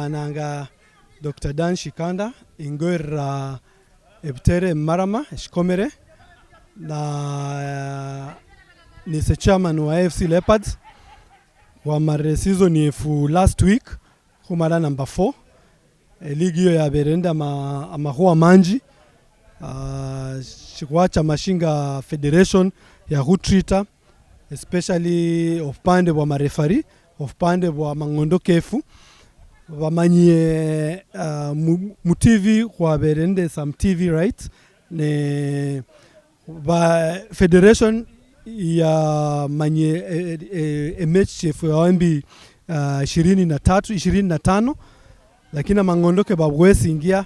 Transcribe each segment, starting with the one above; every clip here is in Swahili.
nanga Dr Dan Shikanda ingwera ebitere marama shikomere na ni chairman wa AFC Leopards wa mare season yefu last week kumara number 4 ligi hiyo ya berenda amahuwa manji shikwacha mashinga federation ya hutrita especially of pande wa marefari of pande wa mangondo kefu wamanye mu TV kwa berende some TV rights ne ba federation ya manye match chef ya MB 23-25 lakini mangondoke babwesi ingia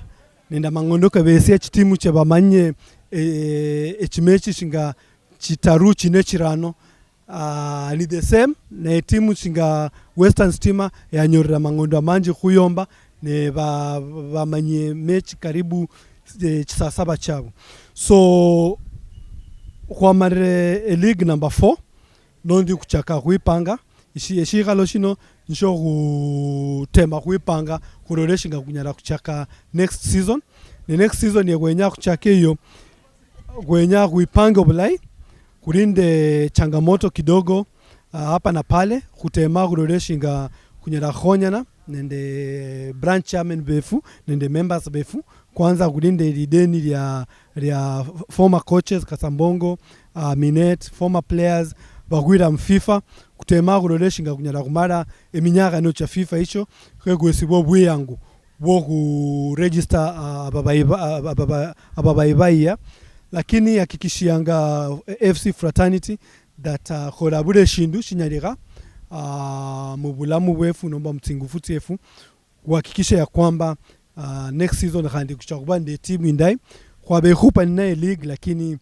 nenda mangondoke besi timu che bamanye echimechi shinga chitaru chine chirano ni the same na timu shinga Western Steamer ya nyorra mangondo manji kuyomba ne bamanye mechi karibu saa 7 chabo. So kwa mare league number 4 nondi kuchaka kuipanga ishigalo shino nisho kutema kuipanga kuroreshinga kunyara kuchaka next season. The next season ya gwenya kuchake hiyo gwenya kuipanga obulai kulinde changamoto kidogo hapa na pale kutema kuroreshinga kunyara khonyana nende branch chairman befu nende members befu kwanza kulinde lideni ya former coaches Kasambongo Minet former players bagwira mfifa kutema kuroreshinga kunyara kumara eminyaka no cha FIFA hicho kwegwesibo bwiyangu bo ku register babayi bayia lakini hakikishianga FC fraternity that korabure shindu shinyarika mubulamu bwefu nomba mtingufuti efu kuhakikisha ya kwamba next season kandi kuchakubande timu indai kwa bekhupa ninaye league lakini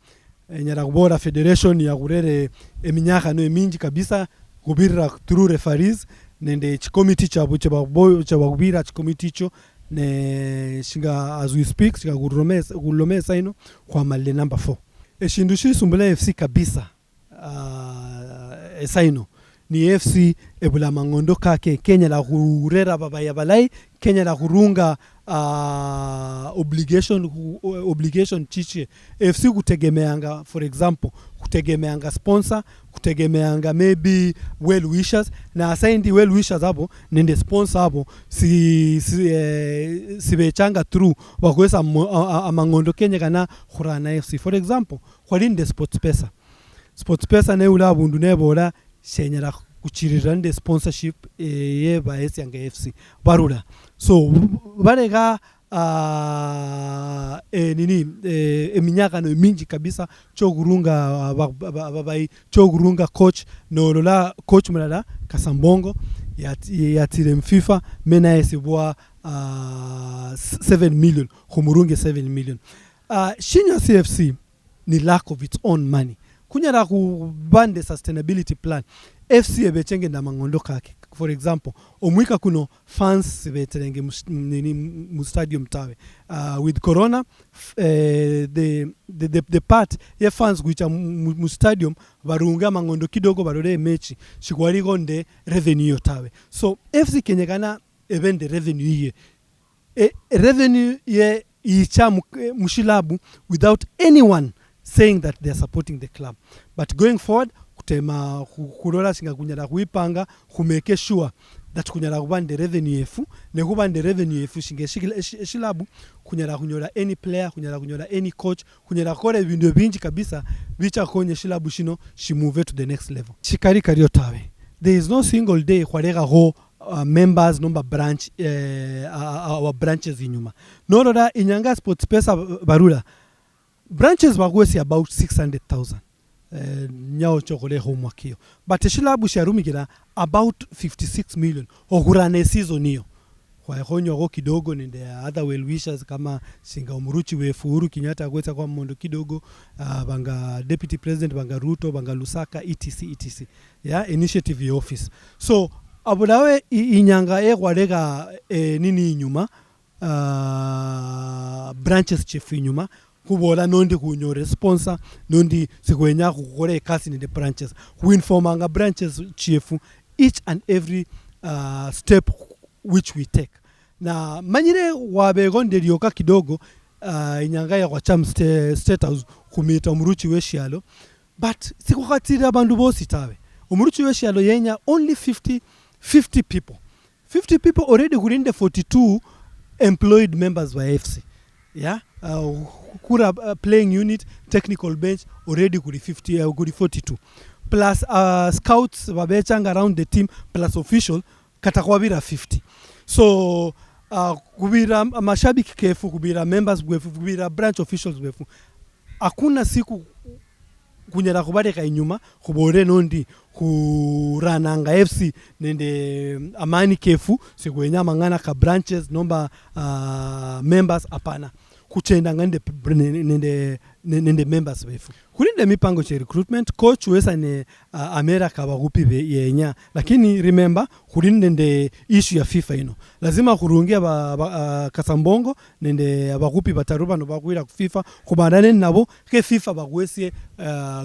nyara kubora federation ya kurere eminyaka no eminji kabisa kubira through referees nende committee chabo chabakubira committee cho ne shinga as we speak shinga kulomesa ino kwa male number 4 eshindu shisumbula FC kabisa esaino ni FC ebula mangondo kake Kenya la kurera babayi balai Kenya la kurunga obligation chiche FC kutegemeanga for example kutegemeanga sponsor kutegemeanga maybe well wishers na assigned well wishers hapo nende sponsor hapo si bechanga through wakwesa mangondo Kenya kana khurana FC for example khwalinde sports pesa ne ula bundu ne bola shenyara kuchirirande sponsorship ye ba yanga FC barula so barega eminyaka no minji kabisa chogurunga babayi chogurunga coach no lola coach mulala Kasambongo yatire mfifa mena yesibwa 7 million khumurunge 7 million shinya CFC ni lack of its own money kunyara kubande sustainability plan FC ebechenge na mangondo kake for example omwika kuno fans beterenge mu stadium tawe with corona the part ya fans kucha mu stadium barunga mangondo kidogo barore mechi shikwari gonde revenue tawe so FC kenyekana evende revenue ye revenue ye icha mushilabu without anyone saying that they are supporting the club but going forward kutema kulola singa kunyara kuipanga kumeke sure that kunyara kubande revenue yefu ne kubande revenue yefu shinge shilabu kunyara kunyola any player kunyara kunyola any coach kunyara kore bindu binji kabisa bicha konye shilabu shino shi move to the next level shikari kario tawe there is no single day kwarega ho members number branch our branches inyuma nolola inyanga sports pesa barula branches bagwesi about 600,000 nyao chokole homework but shilabu sharumikira about 56 million ogurane season hiyo kwa honyo go kidogo nende other well wishers kama singa umuruchi wefu Uhuru Kenyatta kwesa kwa mondo kidogo banga deputy president banga Ruto banga Lusaka etc yeah initiative office so abulawe inyanga kwarega nini inyuma branches chief inyuma kubola nondi kunyore sponsor nondi sikwenya kukore kasi nende branches kuinformanga branches chief each and every step which we take na manyire wabegonde lyoka kidogo inyanga ya kwa cham state house kumita umuruchi weshialo, but sikukatira abantu bosi tawe umuruchi weshialo yenya only 50 people 50 people already kurinde 42 employed members wa AFC. Yeah, kura playing unit, technical bench already kuri 50 kuri 42 plus scouts babechanga around the team plus official katakwabira 50. So kubira mashabiki kefu, kubira members bwefu, kubira branch officials bwefu, hakuna siku kunyara kubareka inyuma kubore nondi kurananga FC nende amani kefu sikwenya mangana ka branches nomba members apana kuchenda ngande nende members befu kulinde mipango cha recruitment. Coach wesa ne America bagupi yenya, lakini remember kulinde nende issue ya FIFA ino lazima kurungia kasambongo nende abagupi bataruba no bagwira ku FIFA kubandane nabo ke FIFA bagwesie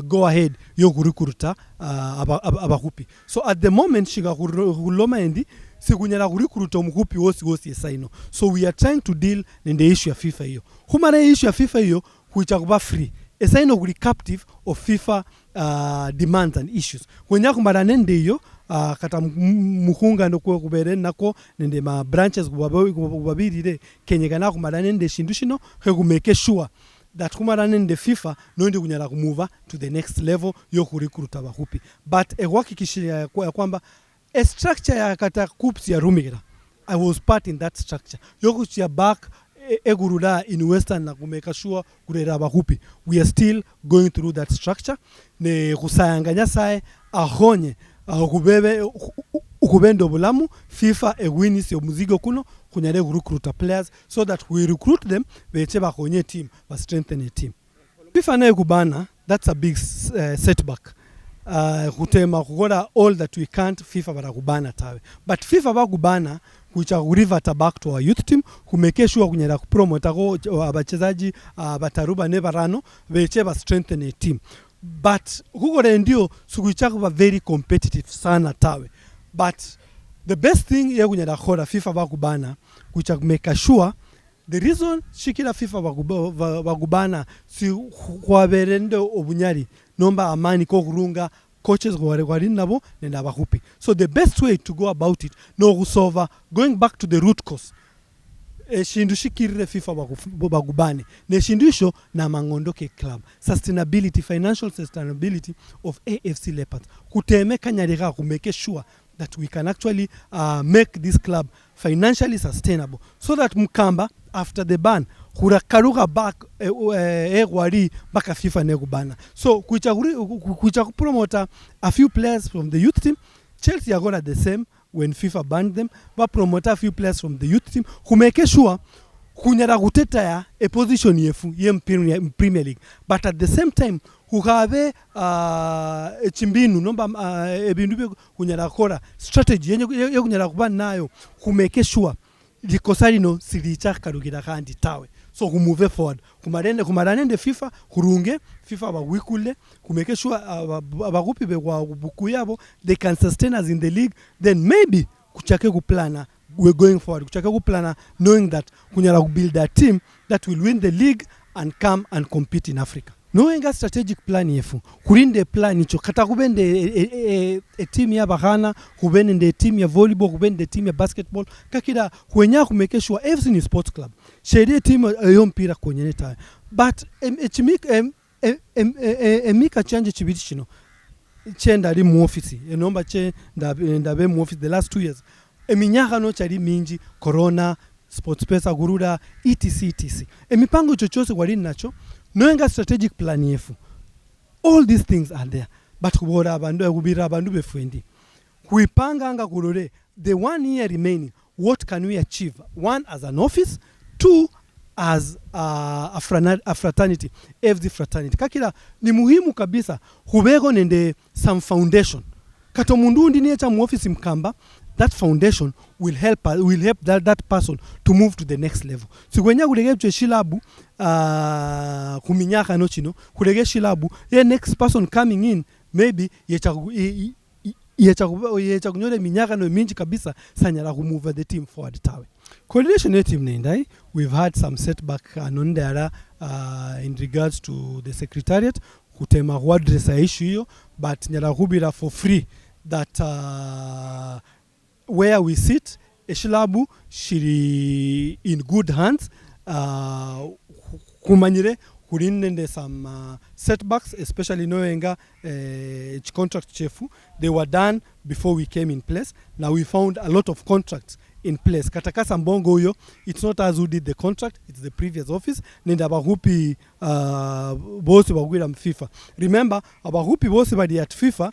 go ahead yo kurikuruta abagupi. So at the moment shiga kuloma endi sikunyala kurikuruta omugupi wosi esaino. So we are trying to deal nende issue ya FIFA hiyo. Kumara issue ya FIFA hiyo kuicha kuba free esaino kuli captive of FIFA demands and issues. Kwenya kumara nende hiyo kata mukhunga ndokwe kubere nako nende ma branches kubabirire kenyekana kumara nende shindu shino kumeke sure that kumara nende FIFA nondi kunyala kumove to the next level yo kurikuruta abahupi. But ehwakikishia kwamba a structure ya kata coups ya rumira, I was part in that structure. Yoku chia back egurula in western na kumeka sure kurera abahupi. We are still going through that structure. Ne kusayanganya sae ahonye ukubendo bulamu FIFA ewini si muzigo kuno kunyare recruit players so that we recruit them beche bakonye team ba strengthen a team. FIFA na kubana, that's a big setback. Kutema kukora all that we can't FIFA barakubana tawe, but FIFA bakubana kucha kurivata back to our youth team kumeke sure kunyera kupromote ako abachezaji bataruba ne barano beche ba strengthen a team. But kukore ndio sukuicha kuba very competitive sana tawe, but the best thing ya kunyera kora FIFA bakubana kucha kumeka sure the reason shikira FIFA bagubana si kwaberendo obunyari nomba amani ko kurunga coaches kwari nabo nenda abahupi. So the best way to go about it no kusolve going back to the root cause shindu shikirire FIFA bagubane ne shindisho na mangondoke club sustainability, financial sustainability of AFC Leopards kuteme kanyarika kumeke sure that we can actually make this club financially sustainable so that Mukamba after the ban kurakaruka back wari baka FIFA ne kubana. So kuicha promote a few players from the youth team. Chelsea are gonna the same when FIFA banned them, but promote a few players from the youth team who make sure kunyara guteta ya a position yefu ye Premier League, but at the same time who have chimbinu nomba ebindu kunyara kora strategy yenye kunyara kubana nayo who make sure likosari no silicha karugira kandi tawe. So who move forward kumarende FIFA kurunge FIFA bagwikule kumeke sure abagupi begwa bukuyabo they can sustain us in the league, then maybe kuchake kuplana we're going forward kuchake kuplana knowing that kunyara build a team that will win the league and come and compete in Africa. Knowing a strategic plan yefu kurinde plan icho kata kubende a team ya bahana kubende team ya volleyball kubende team ya basketball kakida kwenya kumeke sure AFC ni sports club shede team yo mpira kwenye tawe, but emika change chibiti chino chenda ali mu office enomba che ndabe mu office the last 2 years eminyaka no chali minji corona sports pesa guruda etc emipango chochose kwali nacho knowing a strategic plan yefu. All these things are there, but kubora abandu kubira abandu befwendi kuipanga anga kurore the 1 year remaining what can we achieve, one as an office, two as a fraternity, FD fraternity kakira ni muhimu kabisa hubego nende some foundation kato mundu ndi necha mu office Mkamba. That foundation will help that person to move to the next level. So when you kurege shilabu kuminyaka no chino kurege shilabu the next person coming in maybe yecha kunyole minyaka no minji kabisa sanyala kumove the team forward tawe coordination ya team nendai. We've had some setback anondara in regards to the secretariat kutema kuadressa issue hiyo, but nyala kubira for free that where we sit eshilabu shiri in good hands. Kumanyire kurinende some setbacks, especially knowing contract chefu, they were done before we came in place. Now we found a lot of contracts in place. Katakasa mbongo huyo, it's not us who did the contract, it's the previous office. Nenda abahupi bosi bagwira FIFA. Remember, abahupi bosi badi at FIFA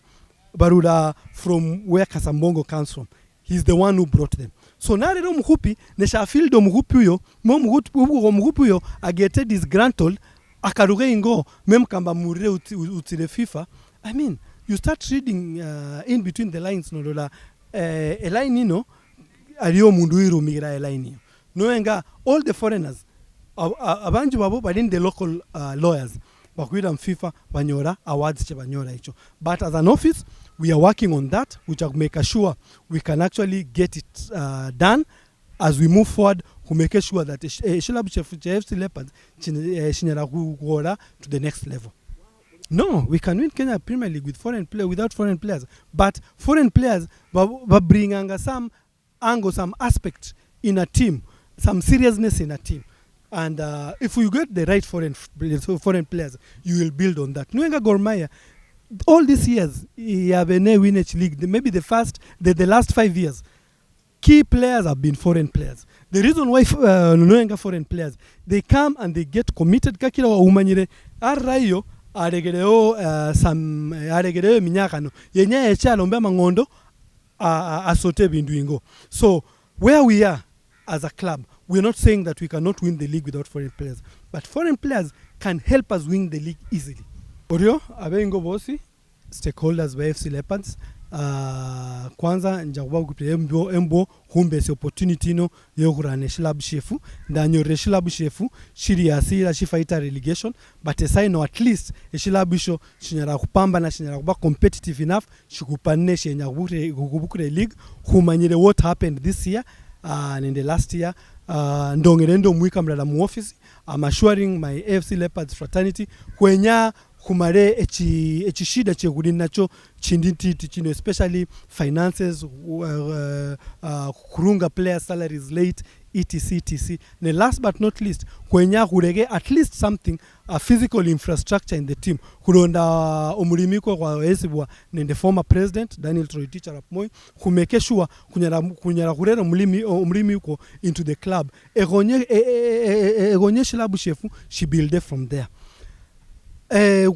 baruda from where Kasambongo comes from. He's the one who brought them. So nare do mhupi nesha feel do mhupi huyo, mhupi huyo agete disgruntled akaruge ingo mem kamba murire utile FIFA. I mean, you start reading in between the lines no dola a line ino aliyo mundu iru migira a line iyo. Noenga all the foreigners abanju babo badin the local lawyers bakwira FIFA banyora awards che banyora icho. But as an office we are working on that, which will make sure we can actually get it done as we move forward, to make sure that AFC Leopards to the next level. No, we can win Kenya Premier League with without foreign players. But foreign players bring some angle, some aspect in a team, some seriousness in a team. And if we get the right foreign players, you will build on that. Nuenga Gormaya, all these years, Winners League, maybe the last 5 years, key players have been foreign players. The reason why Nuenga foreign players, they come and they get committed. Kakira wa umanyire arayo aregereo aregereo minyakano yenye echalo mbe mangondo asote binduingo. So where we are as a club, we're not saying that we cannot win the league without foreign players, but foreign players can help us win the league easily. Orio abengo bosi stakeholders by AFC Leopards kwanza njakuba kupire embo humbese opportunity no yo kurane shilabu shefu ndanyo shilabu shefu shiri asira shifaita relegation, but asino at least shilabu sho shinyara kupamba na shinyara kuba competitive enough shikupane shenya kubukure league humanyire what happened this year and in the last year. Ndongerendo mwika mlala mu office. I'm assuring my AFC Leopards fraternity kwenya kumare echishida chekuri nacho chinditi chino, especially finances, kurunga player salaries late, etc. And last but not least, kwenya kurege at least something, a physical infrastructure in the team. Kuronda umulimiko kwa esibwa nende former president Daniel Troitich Arap Moi kumeke sure kunyara kurera umulimiko into the club. Egonye shilabu shefu she build from there.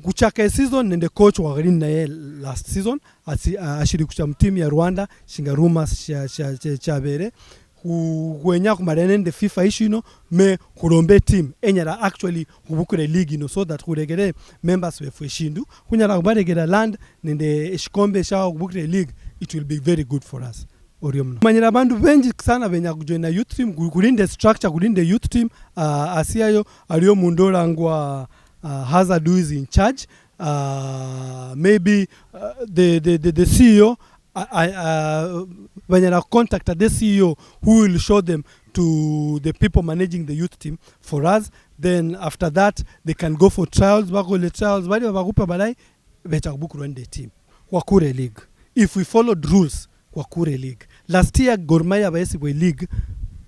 Kuchaka season nende coach wa gari na last season ashiri kucha team ya Rwanda shingaruma chabere kuwenya kumarene the FIFA issue no me kurombe team enyara actually kubukure league no, so that kuregere members we fushindu kunyara kubaregera land nende eshikombe sha kubukure league, it will be very good for us. Manyira bandu benji sana benya kujoina youth team kulinde structure, kulinde youth team asiayo aliyo mundora ngwa Hazard who is in charge, maybe the CEO when you contact the CEO who will show them to the people managing the youth team for us. Then after that they can go for trials, bali bakupa balai becha kubuku the team wakure league if we followed rules wakure league. Last year Gor Mahia Baesibwe league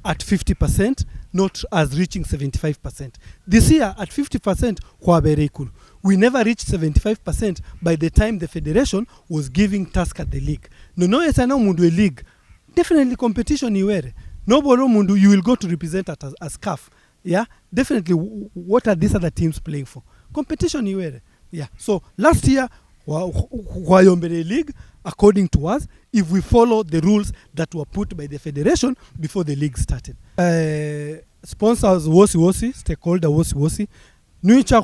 at 50%, not as reaching 75%. This year at 50% kwa berekulu. We never reached 75% by the time the federation was giving task at the league. No esana mundu a league. Definitely competition iwere. No boro mundu you will go to represent as CAF. Yeah, definitely. What are these other teams playing for? Competition iwere. Yeah. So last year kwa yombere league, according to us, if we follow the rules that were put by the federation before the league started. Sponsors wosi, stakeholder wosi, nuicha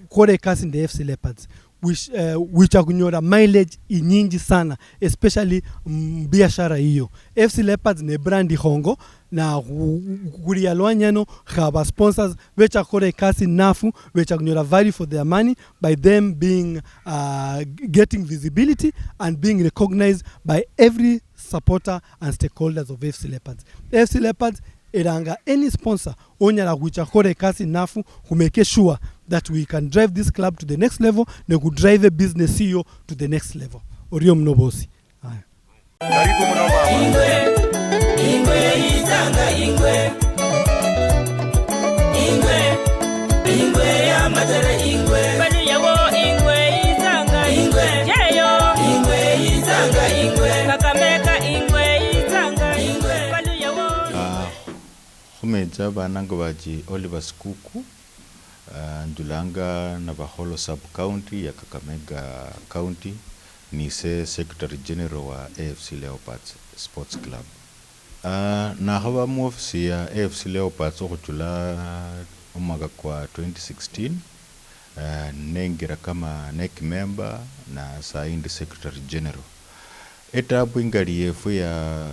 kore kasi in the AFC Leopards. which akunyora mileage inyingi sana, especially biashara hiyo. AFC Leopards ne brand hongo na kuria lwanyano khaba sponsors vecha kore kasi nafu vecha kunyora value for their money by them being getting visibility and being recognized by every supporter and stakeholders of AFC Leopards. AFC Leopards eranga any sponsor onyala kuicha kore kasi nafu who make sure that we can drive this club to the next level, ne could drive a business CEO to the next level. Oriyo mnobosi. Karibu mno mama. Ingwe itanga ingwe. Ingwe ya matere ingwe. Bali yawo ingwe itanga ingwe. Yeyo ingwe itanga ingwe. Kakameka ingwe itanga ingwe. Bali yawo. Khumeja banango baji Oliver Sikuku. Ndulanga na Baholo sub-county ya Kakamega County, nise Secretary General wa AFC Leopards Sports Club. Na hawa muofisi ya AFC Leopards okutula umwaka kwa 2016, nengira kama NEC member na saindi Secretary General. Etabu ingali yefu ya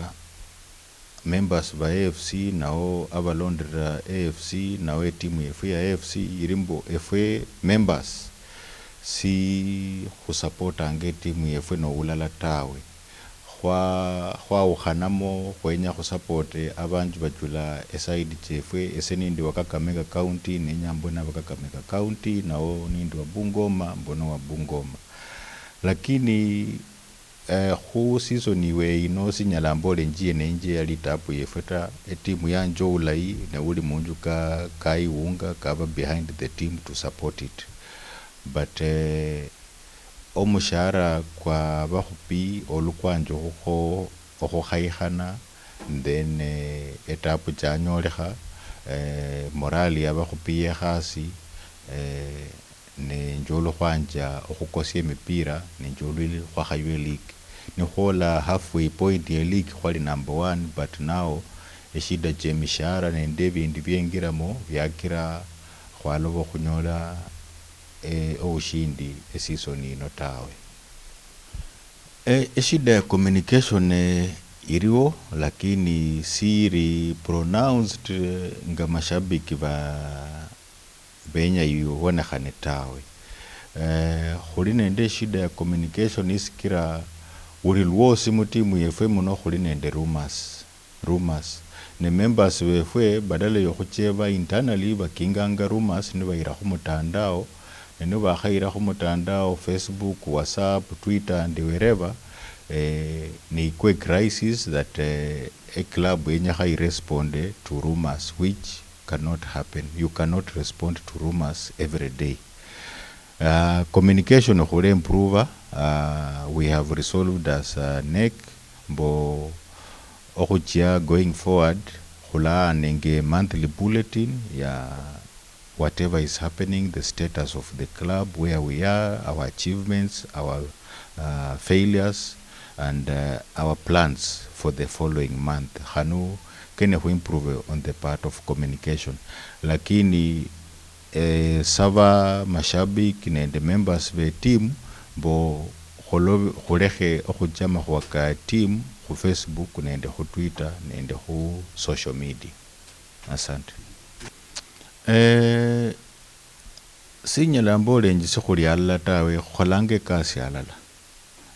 members ba AFC nao abalondera AFC nao timu yefu ya AFC irimbo FA members si khusupporta nge timu yefu no ulala tawe khwa ukhanamo khwenya khusupporte abanju bajula eside chefu esenindi wa Kakamega County ne Nyambona wa Kakamega County nao nindi wa Bungoma mbono wa Bungoma, lakini khu season iwe ino sinyala mbole njie nenje yali tapu yefeta etimu yanjo ulai na uli munju kaiunga kava behind the team to support it, but omushara kwa bahupi olukwanjo okho khaikhana then etapu chanyoleha morali ya bahupi yekhasi ne njolo khwanja okhukosia emipira ne njolo khwakhaywe league nikhola halfway point ya league khwali number 1, but now eshida chemishara nende bindu byengiramo byakira khwaloba khunyola obushindi season ino tawe. Eshida ya communication iriwo lakini siri pronounced nga mashabiki benya yuwonekhane tawe. Khuli nende shida ya communication isikira uri lwosi mutimu yefwe muno khuli nende rumors ne members wefwe badala yokhucheba internally bakinganga rumors nibayira khumutandao ne bakhayira khumutandao Facebook, WhatsApp, Twitter and wherever ni quick crisis that a club enya khai respond to rumors, which cannot happen. You cannot respond to rumors every day. Communication khule improve. We have resolved as NEC mbo okuchia going forward khula nenge monthly bulletin ya whatever is happening, the status of the club, where we are, our achievements, our failures and our plans for the following month. Khanu kene hu improve on the part of communication, lakini sava mashabiki nende members ve team bo khulehe okhujama khwaka team khu Facebook nende khu Twitter nende khu social media. Asante. Sinyala mbole njisi khuli alala tawe kholange kasi alala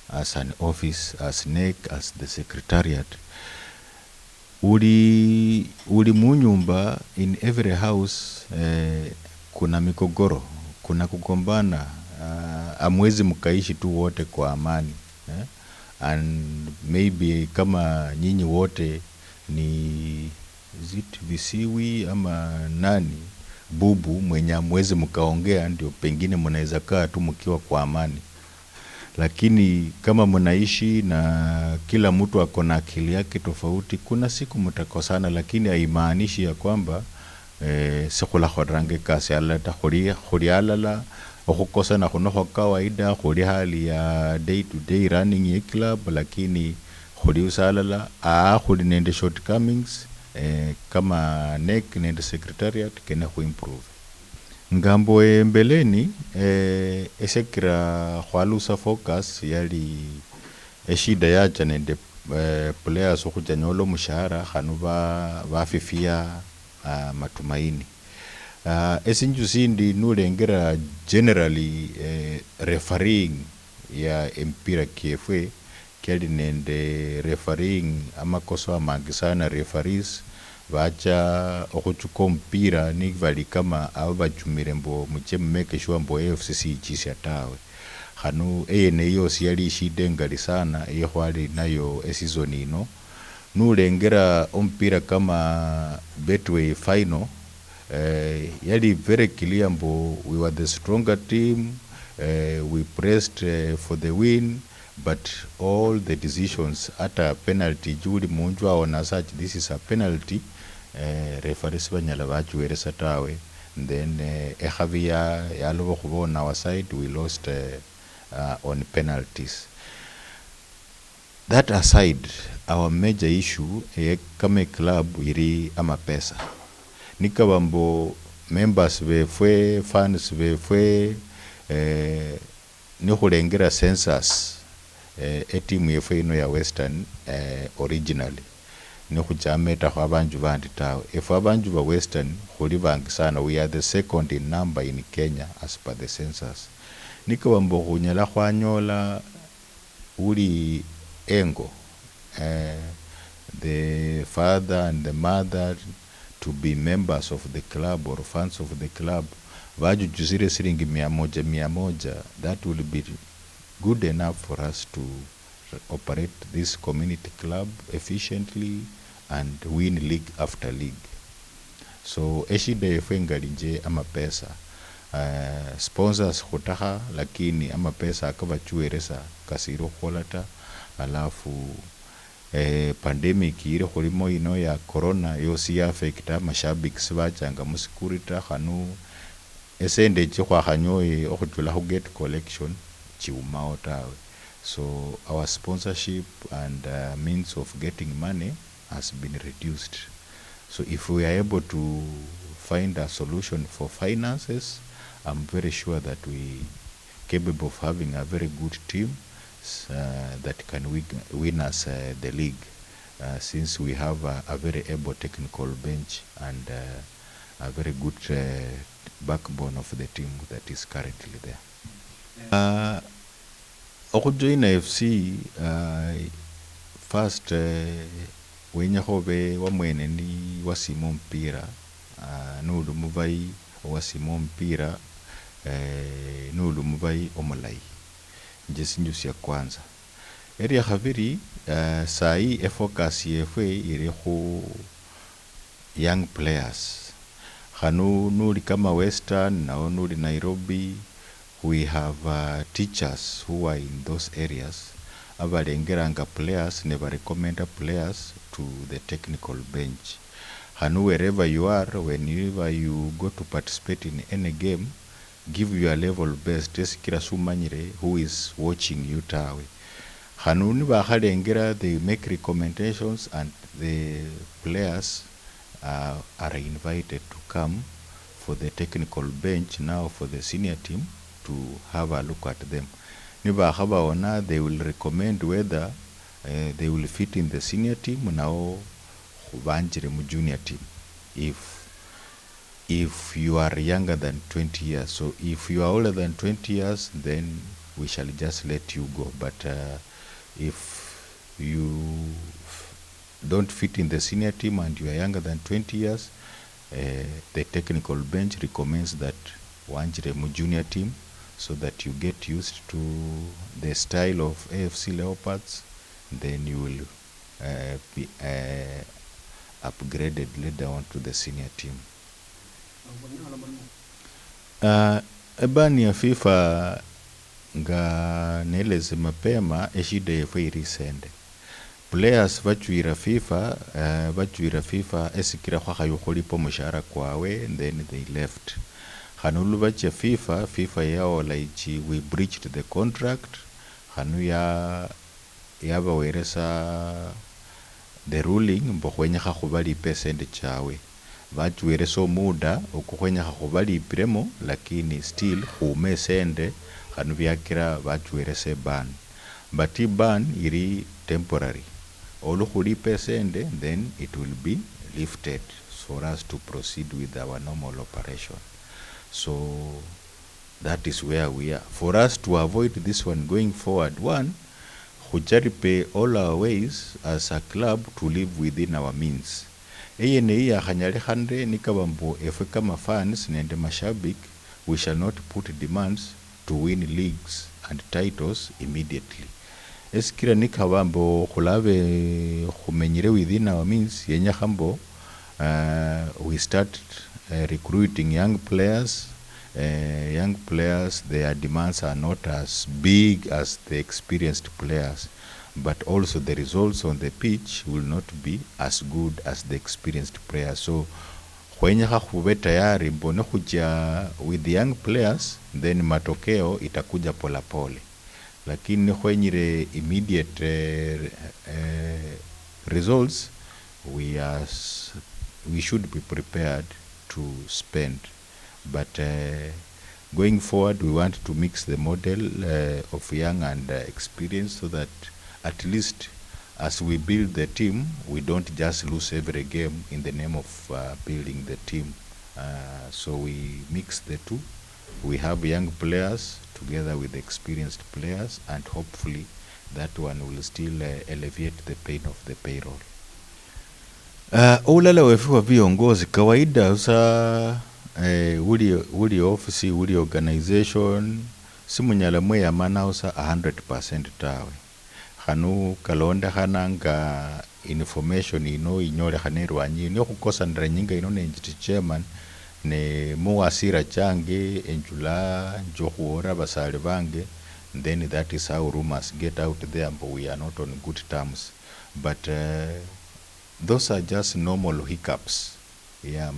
as an office, as NEC, as the secretariat. Uli munyumba, in every house kuna mikogoro, kuna kugombana, amwezi mkaishi tu wote kwa amani, and maybe kama nyinyi wote ni visiwi ama nani bubu mwenye amwezi mkaongea, ndio pengine mnaweza kaa tu mkiwa kwa amani. Lakini kama mnaishi na kila mtu ako na akili yake tofauti, kuna siku mtakosana, lakini haimaanishi ya kwamba sikula khorange kasi alata khuri alala okukosana kuno kwa kawaida, khuri hali ya day to day running ya club, lakini khuri usalala khuri nende shortcomings kama NEC nende secretariat kena ku improve. ngambo mbeleni esekira khwalusa focus yali eshida yacha nende players okhujanyola omushahara khano bafifia matumaini. Esinju sindi nulengera generally refereeing ya empira kiefwe kyali nende refereeing amakosa amangi sana. Referees bacha okhuchuka omupira ni bali kama abo bachumire mbo muche mmeke sure mbo AFC ichisia tawe. Khano eyene yosi yali ishide ngali sana ekhwali nayo season ino. Nulengera omupira kama Betway final yali very clear mbo we were the stronger team, we pressed for the win, but all the decisions at a penalty juli munjwa on such this is a penalty referees banyala bachueresa tawe. Then ekhavia yalobo khuba on our side, we lost on penalties. That aside, our major issue kama club iri amapesa. Nikabambo members befwe, fans befwe nikhulengera census etimu yefwe ino ya Western originally nikhuchameta kwa abanju bandi tawe. Efe abanju ba Western khuli bangi sana, we are the second in number in Kenya as per the census. Nikabambo khunyala khwanyola uli engo the father and the mother to be members of the club or fans of the club vajujuzire siringi 100, that will be good enough for us to operate this community club efficiently and win league after league. So eshida yefengali nje amapesa. Sponsors khutaha lakini amapesa akabachueresa kasiro kholata. Alafu pandemic ire khulimo ino ya corona yosi ya affecta mashabiki bachanga musecurity khanu esende chikhwakhanyoye okhutula get collection chiumao tawe. So our sponsorship and means of getting money has been reduced. So if we are able to find a solution for finances, I'm very sure that we capable of having a very good team that can win us the league, since we have a very able technical bench and a very good backbone of the team that is currently there. Okujoina FC first wenyahobe wamwene ni wasimo mpira nulu mubayi wasimo mpira nulu mubayi omulai njesinjusi ya kwanza. Area khabiri sai efocus yefwe iri khu young players. Khanu nuli kama Western na nuli Nairobi, we have teachers who are in those areas abalengeranga players never recommend players to the technical bench. Khanu wherever you are, whenever you go to participate in any game, give your level best. Esikira sumanyire who is watching you tawe. Hanuni bakhalengera, they make recommendations and the players are invited to come for the technical bench now for the senior team to have a look at them. Nibakhabaona, they will recommend whether they will fit in the senior team now banjire mu junior team if you are younger than 20 years. So if you are older than 20 years, then we shall just let you go. But if you don't fit in the senior team and you are younger than 20 years, the technical bench recommends that wanjire mu junior team so that you get used to the style of AFC Leopards. Then you will be upgraded later on to the senior team. Ebani ya FIFA nga neleze mapema eshida yefwe irisende. Players bachuira FIFA esikira khwakhayo khulipo mushahara kwawe, and then they left. Khanulu bache FIFA yaola ichi we breached the contract. Khanu yabaweresa the ruling mbokhwenyakha khubali pesende chawe. bachuwereso muda okukhwenyakha khubalipilemo lakini still khume sende khanu byakira bachuwerese ban but ban iri temporary olukhulipa sende then it will be lifted for us to proceed with our normal operation. So that is where we are. For us to avoid this one going forward, one, pay all our ways as a club to live within our means. Eye ya khanyale khande nikabambo efe kama fans nende mashabiki, we shall not put demands to win leagues and titles immediately. Eskira nikabambo khulave khumenyire within our means yenya khambo we start recruiting young players. Young players, their demands are not as big as the experienced players, but also the results on the pitch will not be as good as the experienced players. So kwenye khube tayari mbone khuja with the young players, then matokeo itakuja pola pole, lakini kwenyire immediate results, we should be prepared to spend. But going forward, we want to mix the model of young and experience, so that at least as we build the team, we don't just lose every game in the name of building the team. So we mix the two. We have young players together with experienced players, and hopefully that one will still alleviate the pain of the payroll. Ulala wefu wa viongozi kawaida usa uli office uli organization simunyala mwe yamana usa 100% tawe khanu kalonda khananga information ino inyole khanerwanyi no khukosa ndanyinga ino ne chairman ne muwasira change enjula njokhora basale bange, then that is how rumors get out there, but we are not on good terms. But those are just normal hiccups,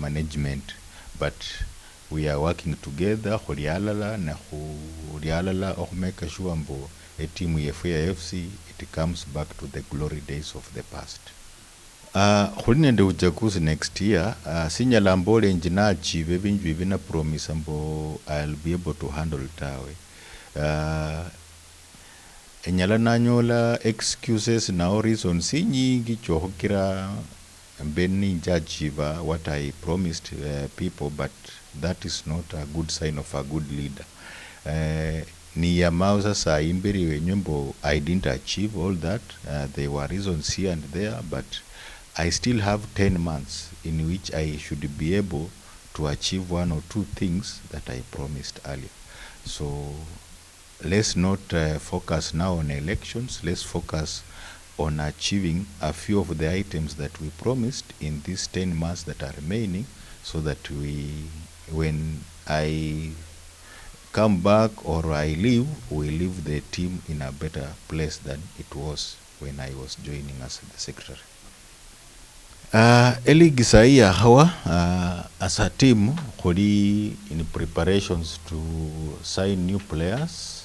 management. But we are working together khulialala na khulialala to make sure mbo a team yefu ya AFC it comes back to the glory days of the past. Khulinende uchaguzi next year, sinyala mbole njina achieve binju ibina promise mbo I'll be able to handle tawe. Enyala nanyola excuses na reasons nyingi chohokira mbeni njachiva what I promised people, but that is not a good sign of a good leader. Ni ya mauza sa imberi wenyumbo I didn't achieve all that. There were reasons here and there, but I still have 10 months in which I should be able to achieve one or two things that I promised earlier. So let's not focus now on elections. Let's focus on achieving a few of the items that we promised in these 10 months that are remaining, so that when I come back or I leave, we leave the team in a better place than it was when I was joining as the secretary. Eligi saia hawa as a team khuli in preparations to sign new players.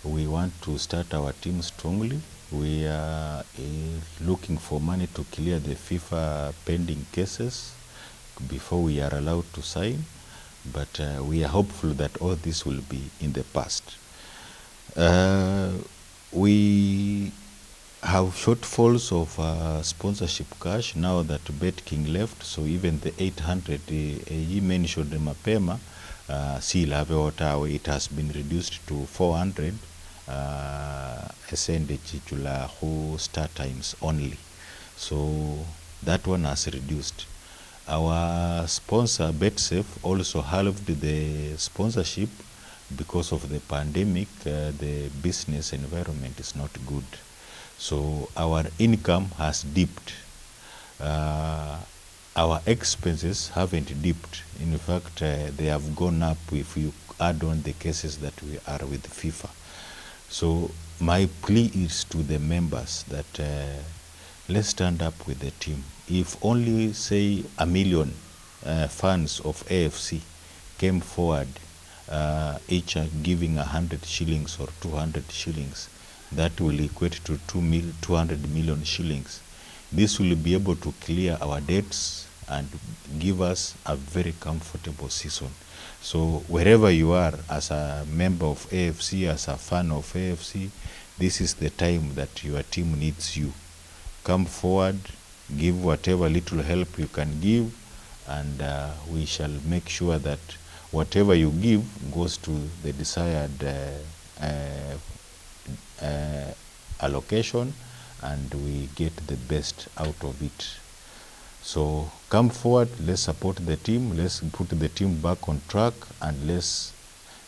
We want to start our team strongly. We are looking for money to clear the FIFA pending cases before we are allowed to sign, but we are hopeful that all this will be in the past. We have shortfalls of sponsorship cash now that Bet King left, so even the 800 he mentioned mapema it has been reduced to 400 who start times only, so that one has reduced. Our sponsor BetSafe also halved the sponsorship because of the pandemic. The business environment is not good, so our income has dipped. Our expenses haven't dipped. In fact, they have gone up if you add on the cases that we are with FIFA. So my plea is to the members that let's stand up with the team. If only say 1 million fans of AFC came forward, each giving 100 shillings or 200 shillings, that will equate to 200 million shillings. This will be able to clear our debts and give us a very comfortable season. So wherever you are, as a member of AFC, as a fan of AFC, this is the time that your team needs you. Come forward, give whatever little help you can give, and we shall make sure that whatever you give goes to the desired allocation, and we get the best out of it. So come forward, let's support the team, let's put the team back on track, and let's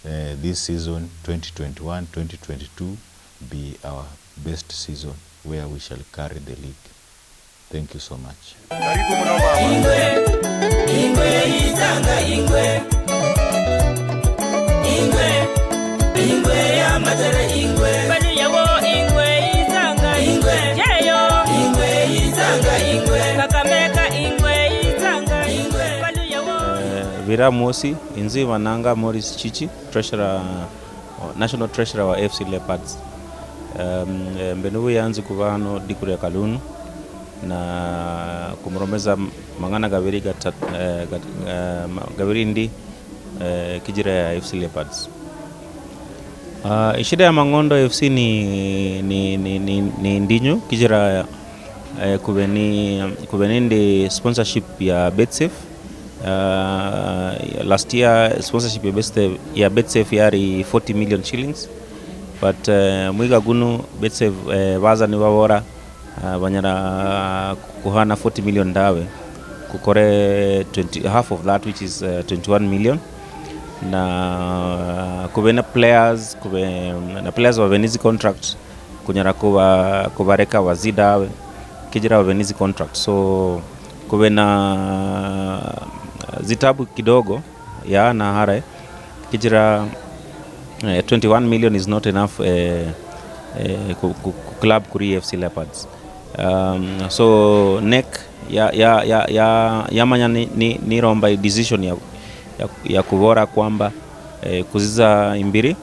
this season 2021-2022 be our best season where we shall carry the league. Thank you so much. Vira Mosi, Inzi Wananga Maurice Chichi, treasurer, national treasurer wa AFC Leopards. Mbenugu yanzi kuvano dikuri ya kalunu na kumuromeza mangana gaviri ndi kijira ya AFC Leopards. Ishida ya mangondo AFC ni ndinyo kijira kubeni ndi sponsorship ya BetSafe. Last year sponsorship ya BetSafe yari 40 million shillings, but mwiga gunu BetSafe waza ni wawora banyara kuhana 40 million dawe kukore half of that, which is 21 million. Na kubena players wabenizi contract kunyara kubareka wazidawe kijira wabenizi contract, so kubena zitabu kidogo ya na hare kijira 21 million is not enough club kuri AFC Leopards. So neck ya manya ni romba decision ya kuvora kwamba kuziza imbiri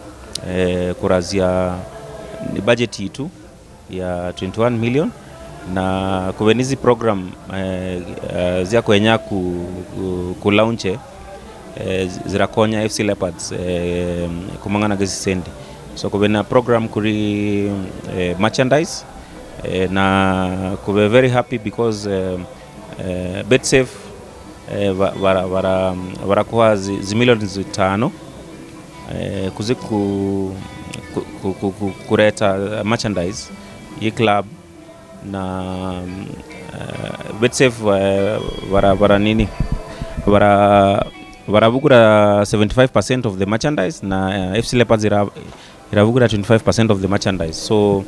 kurazia budget itu ya 21 million na kubenizi program zia kwenya ku launche zirakonya AFC Leopards kumangana gezi sendi. So kubena program kuri merchandise na kube very happy because BetSafe warakuwa zimilioni 5 kuzi kureta merchandise ye club na BetSafe warabugura 75% of the merchandise na AFC Leopards irabugura 25% of the merchandise. So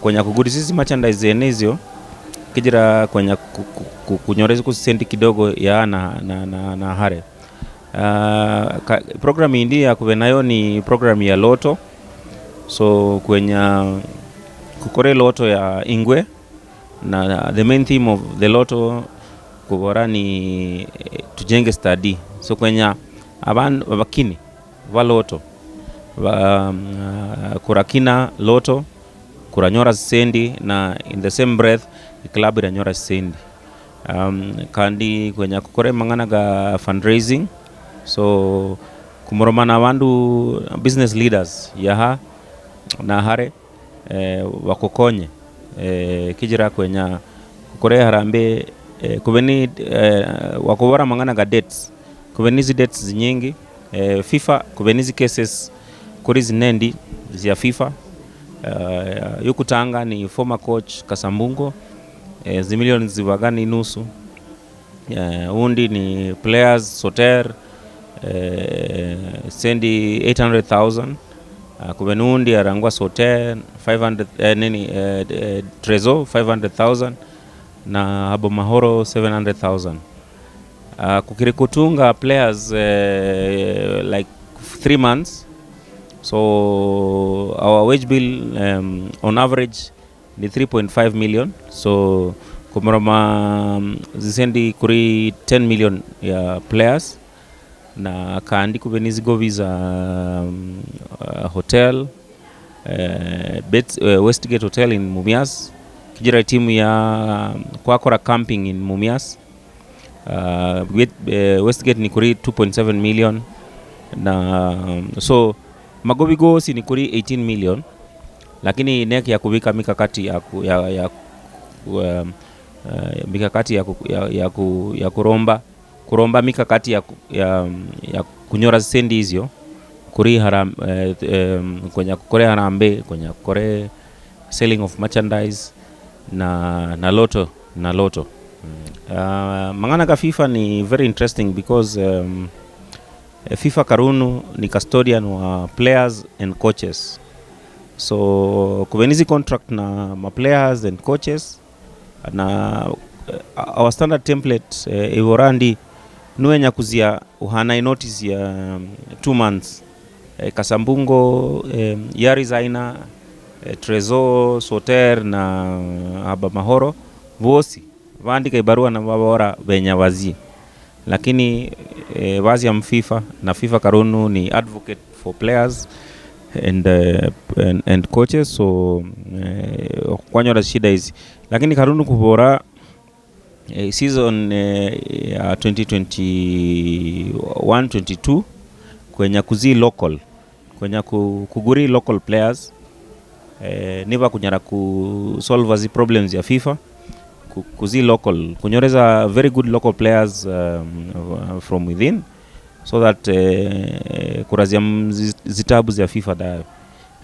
kwenye kugurisizi merchandise yenezio kijira kwenye kunyorezi kusendi kidogo ya na hare. Program indi ya kuvenayo ni program ya loto. So kwenye kukore loto ya ingwe na the main theme of the loto kubora ni tujenge study. So kwenye abakini wa loto kurakina loto kuranyora sendi na in the same breath club iranyora sendi. Kandi kwenye kukore mangana ga fundraising, so kumuromana wandu business leaders yaha na hare wakokonye kijira kwenye kukore harambe kubeni wakobora mangana ga dates kubenizi dates nyingi FIFA kubenizi cases kuri zinendi zia FIFA. Yukutanga ni former coach Kasambungo zimilioni zivagani nusu. Undi ni players Soter sendi 800,000. Kubenundi arangwa Soter 500 Trezo 500,000 na Habo Mahoro 700,000. Kukirikutunga players like 3 months. So our wage bill on average ni 3.5 million. So kumroma zisendi kuri 10 million ya players na kandi kubenizi goviza hotel Westgate Hotel in Mumias kijira timu ya kwakora camping in Mumias Westgate ni kuri 2.7 million na so magobi gosi ni kuri 18 million, lakini neki ya kubika mikakati ya kuromba mikakati ya kunyora sendi hizo kuri kwenye kukore harambe, kwenye kukore selling of merchandise na loto. Mangana ka FIFA ni very interesting because FIFA karunu ni custodian wa players and coaches. So kubenizi contract na ma players and coaches na our standard template ivorandi nuenya kuzia uhana notice ya 2 months Kasambungo Yari Zaina Trezor Soter na Aba Mahoro vosi vandika ibarua na babora benya wazi, lakini wazi ya FIFA na FIFA karunu ni advocate for players and coaches, so kwanyora shida hizi, lakini karunu kubora season 2021-22 kwenye kuzi local, kwenye kuguri local players niba kunyara ku solve the problems ya FIFA kuzi local, kunyoreza very good local players from within, so that kurazia zitabu za FIFA da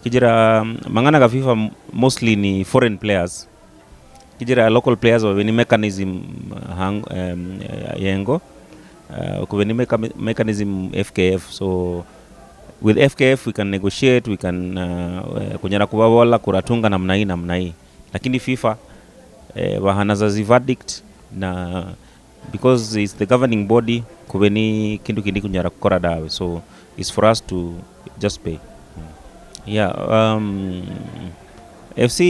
kijira mangana ka FIFA mostly ni foreign players, kijira local players wa ni mechanism yengo kubeni mechanism FKF. So with FKF we can negotiate, we can kunyara kubabola kuratunga namna hii, lakini FIFA wahanaza verdict na because it's the governing body kubeni kindu kindi kunyara kukora dawe, so it's for us to just pay. FC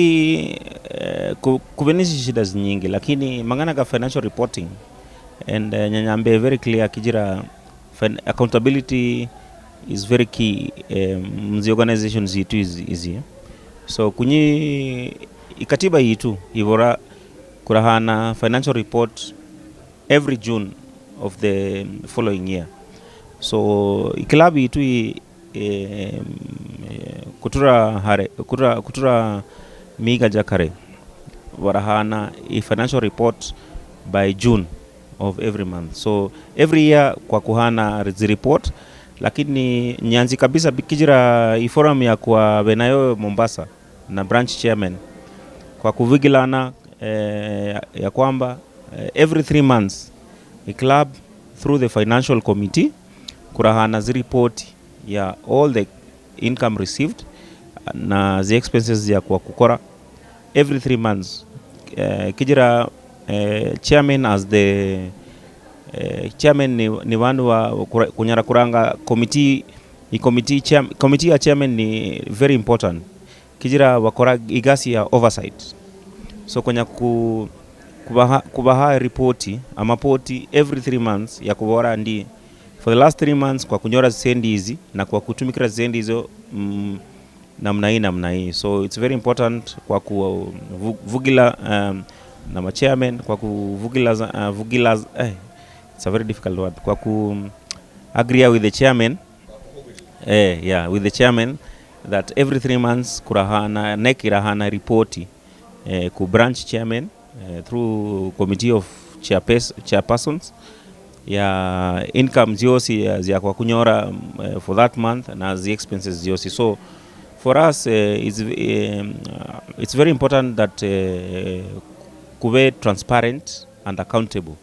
kubeni shida nyingi, lakini mangana ka financial reporting and nyanyambe very clear kijira accountability is very key. Mzi organizations yitu is easy, so kunyi ikatiba yitu ivora kurahana financial report every June of the following year. So ikilabi yitu kutura miga jakare warahana financial report by June of every month. So every year kwa kuhana report, lakini nyanzi kabisa bikijira forum ya kwa benayo Mombasa na branch chairman kwa kuvigilana ya kwamba every 3 months a club through the financial committee kurahana report ya all the income received na the expenses ya kwa kukora every 3 months. Kijira chairman as the chairman ni wanu wa kunyara kuranga committee ya chairman ni very important. Kijira wakora igasi ya oversight, so kwenye kubaha reporti amapoti every 3 months ya kubora ndi for the last 3 months kwa kunyora sendi hizi na kwa kutumikira sendi hizo namna hii. So it's very important kwa kuvugila na ma chairman kwa kuvugila it's a very difficult word, kwa ku agree with the chairman with the chairman that every 3 months kurahana nekirahana reporti ku branch chairman through committee of chairpersons ya income ziosi ya kwa kunyora for that month na the expenses ziosi. So for us it's very important that kuwe transparent and accountable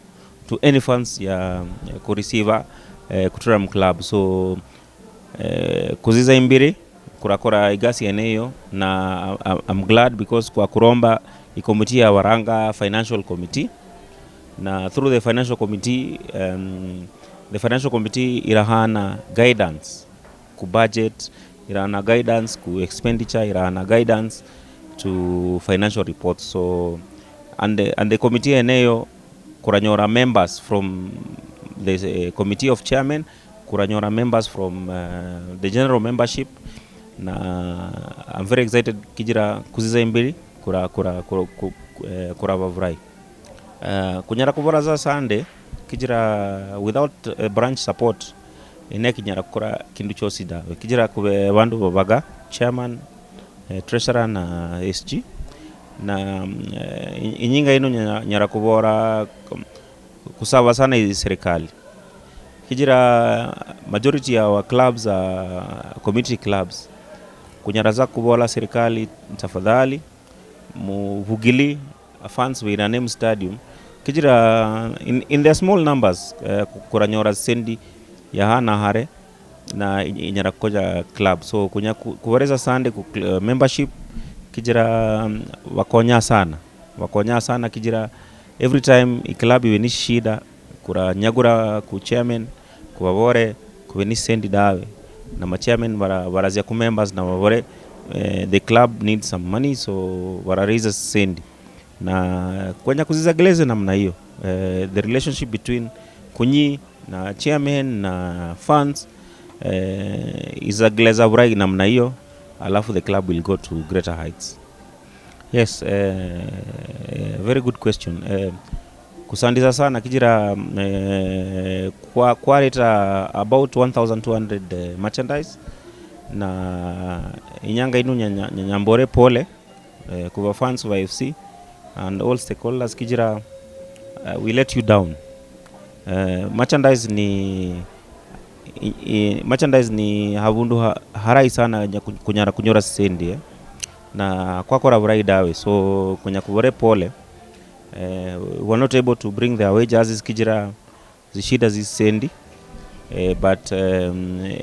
to any funds ya kureceiver kutura club. So kuziza imbiri kurakora igasi eneyo na I'm glad because kwa kuromba committee ya Waranga financial committee na through the financial committee irahana guidance ku budget, irahana guidance ku expenditure, irahana guidance to financial reports. So and the committee eneyo kuranyora members from the committee of chairman, kuranyora members from the general membership, na I'm very excited kijira kuziza imbiri kura vavurai kunyara kubora za Sunday kijira without branch support inek nyara kura kindu chosi dawe kijira kube bandu babaga chairman treasurer na SG na inyinga ino nyara kubora kusawa sana hizi serikali kijira majority ya wa clubs community clubs kunyaraza kubola serikali tafadhali muvugili fans we name stadium kijira in their small numbers kuranyora sendi ya hana hare na inyara koja club so kunya kuboreza sande membership kijira wakonya sana kijira every time club iwe ni shida kura nyagura ku chairman kubabore kubeni sendi dawe na ma chairman barazia ku members na babore the club needs some money so barariza sendi na kwenya kuzizageleze namna hiyo the relationship between kunyi na chairman na fans izageleza burai namna hiyo alafu the club will go to greater heights. Yes, very good question. Kusandiza sana kijira kwa leta about 1200 merchandise na inyanga inu nyambore pole kuwa fans wa AFC and all stakeholders kijira we let you down. Merchandise ni havundu harai sana kunyora sendi na kwa kora burai dawe so kunya kubore pole we were not able to bring their away jerseys kijira zishida zisendi but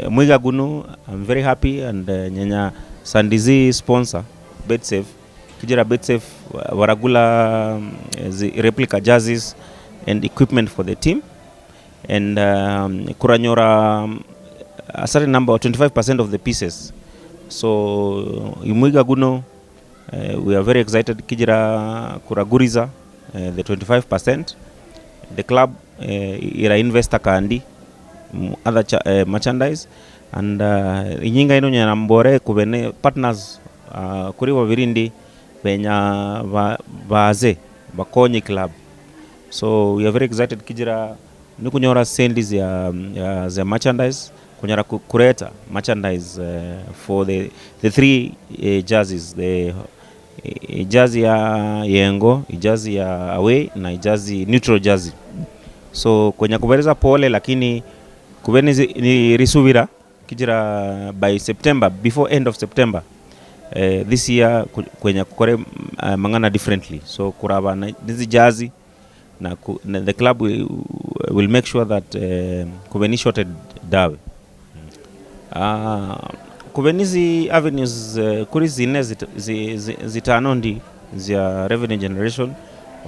mwiga gunu I'm very happy and nyanya sandizi sponsor BetSafe kijira BetSafe waragula replica jerseys and equipment for the team and kuranyora a certain number 25% of the pieces so imwiga guno we are very excited kijira kuraguriza the 25% the club ira investor kandi other merchandise and inyinga ino nyana mbore kubene partners kuri babirindi benya baze bakonyi club so we are very excited kijira nikunyora sendi ya merchandise kunyara kureta merchandise for the three jerseys the jersey ya yengo jersey ya away na jersey neutral jersey so kwenye kubereza pole lakini kubeni ni risubira kijira by September before end of September this year kwenye kukore mangana differently so kuraba na this jersey na the club will make sure that kubeni shorted dawe kubenizi avenues kuri zine zitano ndi zia revenue generation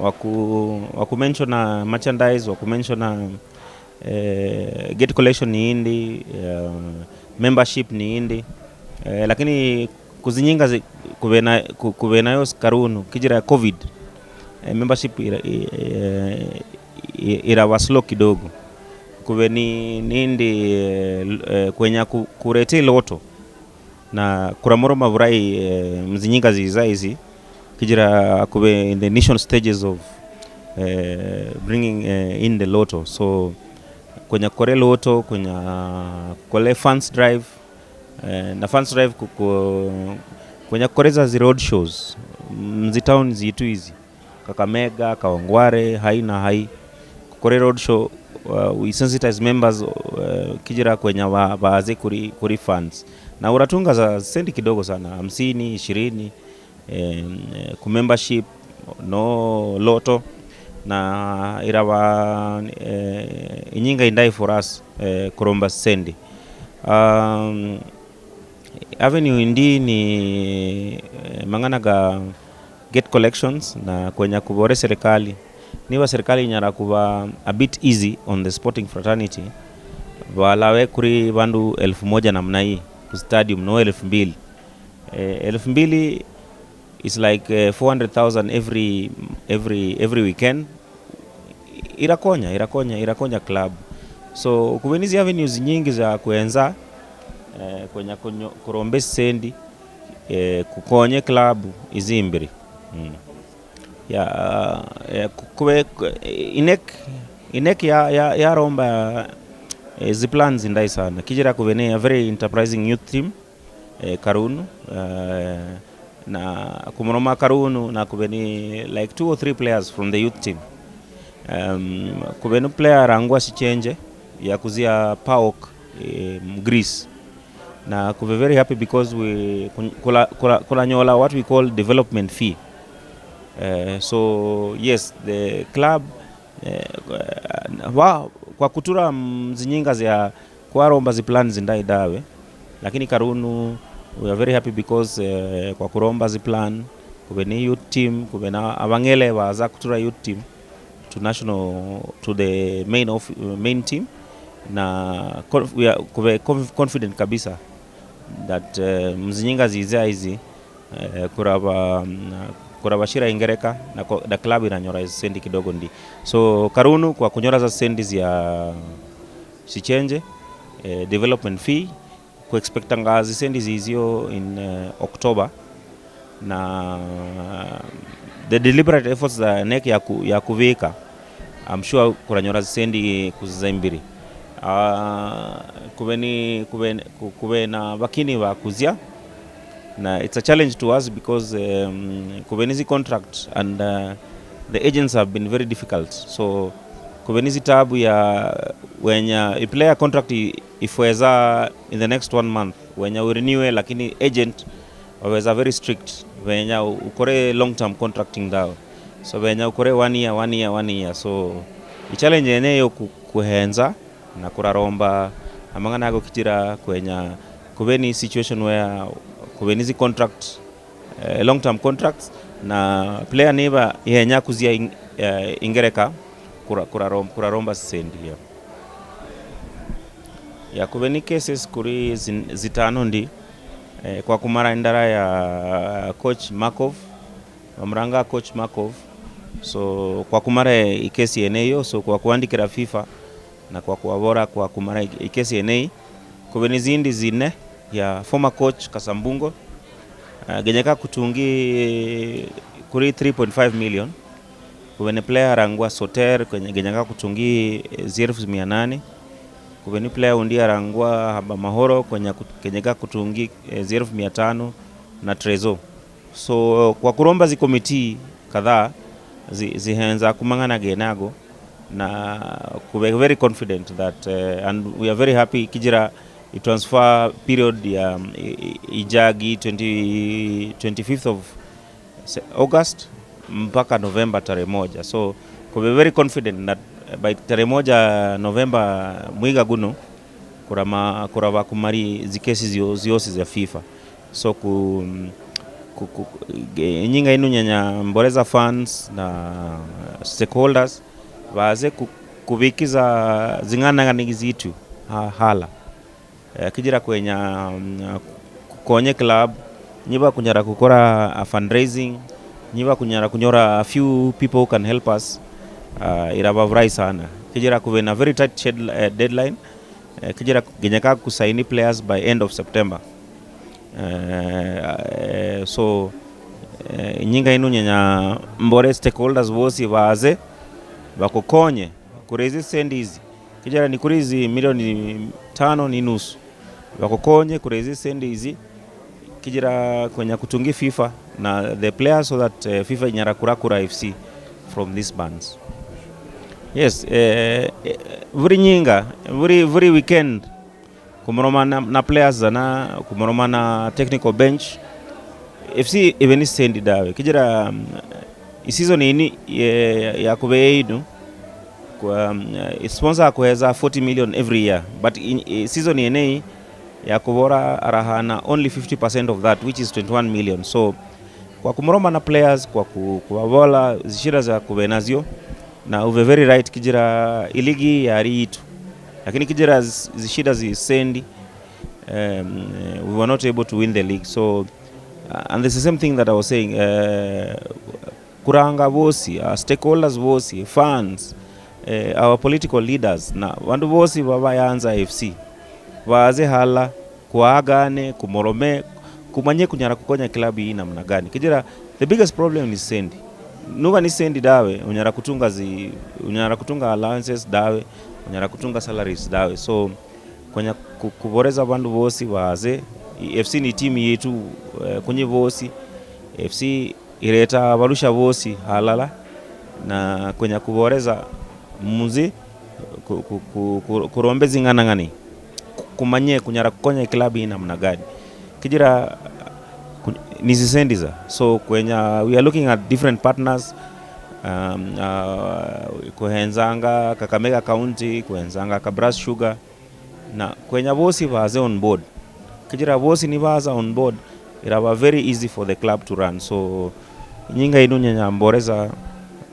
waku mention na merchandise waku mention na gate collection ni indi membership ni indi lakini kuzinyinga kubena yos karunu kijira covid membership ira waslo kidogo kubeni nindi kwenya kurete loto na kuramoro mavurai mzinyinga zizaizi kijira kube in the initial stages of bringing in the lotto so kwenye kore lotto kwenye kole fans drive na fans drive kwenye koreza zi road shows mzitown zitu hizi Kakamega Kawangware haina hai kore road show we sensitize members kijira kwenye baaze kuri fans na uratunga za sendi kidogo sana 50 20 ku membership no lotto na irawa inyinga indai for us kuromba sendi avenue indi ni mangana ga get collections na kwenye kubore serikali niwa serikali nyara kuba a bit easy on the sporting fraternity walawe kuri bandu 1000 namna hii ku stadium no 2000 2000 is like 400,000 every weekend irakonya club so kubenizi avenues nyingi za kuenza kwenye kurombe sendi kukonye club izimbiri kuwe ineki ya romba ziplans indai sana kijira kuvene a very enterprising youth team karunu na kumroma karunu na kuveni like 2 or 3 players from the youth team kuvenu player rangwa sichenje ya kuzia PAOK Greece na kuve very happy because we kula nyola what we call development fee. So yes, the club kwa kutura mzinyinga zya kwa romba ziplans indai dawe, lakini karunu we are very happy because kwa kuromba ziplan kubeni youth team kubena abangele waza kutura youth team to the main team na we are confident kabisa that mzinyinga zizia hizi kuraba shira ingereka na club inanyora sendi kidogo ndi. So karunu kwa kunyora za sendi ya sichenje development fee ku expectanga zisendi zizio in October na the deliberate efforts za nek ya kuvika I'm sure kuranyora zisendi kuzimbiri kubena bakini wa kuzia na it's a challenge to us because kubenizi contract and the agents have been very difficult. So kubenizi tabu ya wenya a player contract ifweza in the next 1 month wenya we renew lakini agent waweza very strict wenya ukore long term contracting dao, so wenya ukore 1 year so the challenge yeneyo kuhenza na kuraromba amangana yako kitira kwenya kubeni situation where kubenizi contract long term contracts na player neba yenya kuzia ingereka kuraromba sendi ya kubeni cases kuri zitano ndi kwa kumara indara ya coach Markov wamranga coach Markov. So kwa kumara ikesi yeneyo so kwa kuandikira FIFA na kwa kuwabora kwa kumara ikesi yenei kubeni zindi zine ya former coach Kasambungo genyeka kutungi kuri 3.5 million kubeni player rangwa Soter kwenye genyeka kutungi 0.800 kubeni player undi rangwa Haba Mahoro kwenye genyeka kutungi 0.500 na Trezo. So kwa kuromba zi committee kadhaa zihenza kumangana genago na kube very confident that and we are very happy kijira transfer period ya ijagi 25th of August mpaka November tarehe moja. So kube very confident that by tarehe moja November mwiga guno kuraba kumari zikesi ziosi za FIFA. So nyinga inu nyanya mboreza fans na stakeholders baze kubikiza zingana ngizitu hala kijira kwenya konye club nyiba kunyara kukora fundraising nyiba kunyora a few people who can help us iraba vrai sana kijira kuwena very tight deadline kijira genyaka kusaini players by end of September. So nyinga inu nyanya mbore stakeholders wosi baze bakukonye kurezi sendi hizi kijara ni kurizi milioni 5 ni nusu bakukonye kurezi sendi hizi kijira kwenye kutungi FIFA na the players so that FIFA inyara kurakura FC from these bands. Yes, very nyinga very weekend kumroma na players na kumroma na technical bench FC even sendi dawe kijira season ini ya kubeidu kwa sponsor kuweza 40 million every year but in season yenei ya kubora arahana only 50% of that which is 21 million. So kwa kumroma na players kwa kuwabola zishira za kubenazio na uve very right kijira iligi ya ritu lakini kijira zishida zisendi we were not able to win the league. So and this is the same thing that I was saying kuranga bosi stakeholders bosi fans our political leaders na wandu bosi babayanza FC waze hala kuagane kumorome kumanye kunyara kukonya klabu hii namna gani kijira the biggest problem is sendi nuva ni sendi dawe unyara kutunga allowances dawe unyara kutunga salaries dawe. So kwenye kuboreza bandu bosi baze FC ni timu yetu kunye bosi FC ireta barusha bosi halala na kwenye kuboreza muzi kurombezi ngani kumanye kunyara kukonya klabu ina mnagadi kijira nisisendiza. So kwenye we are looking at different partners kuhenzanga Kakamega County, kuhenzanga Kabras Sugar na kwenye bosi baze on board kijira bosi ni baza on board it was very easy for the club to run. So nyinga inu nyanya mboreza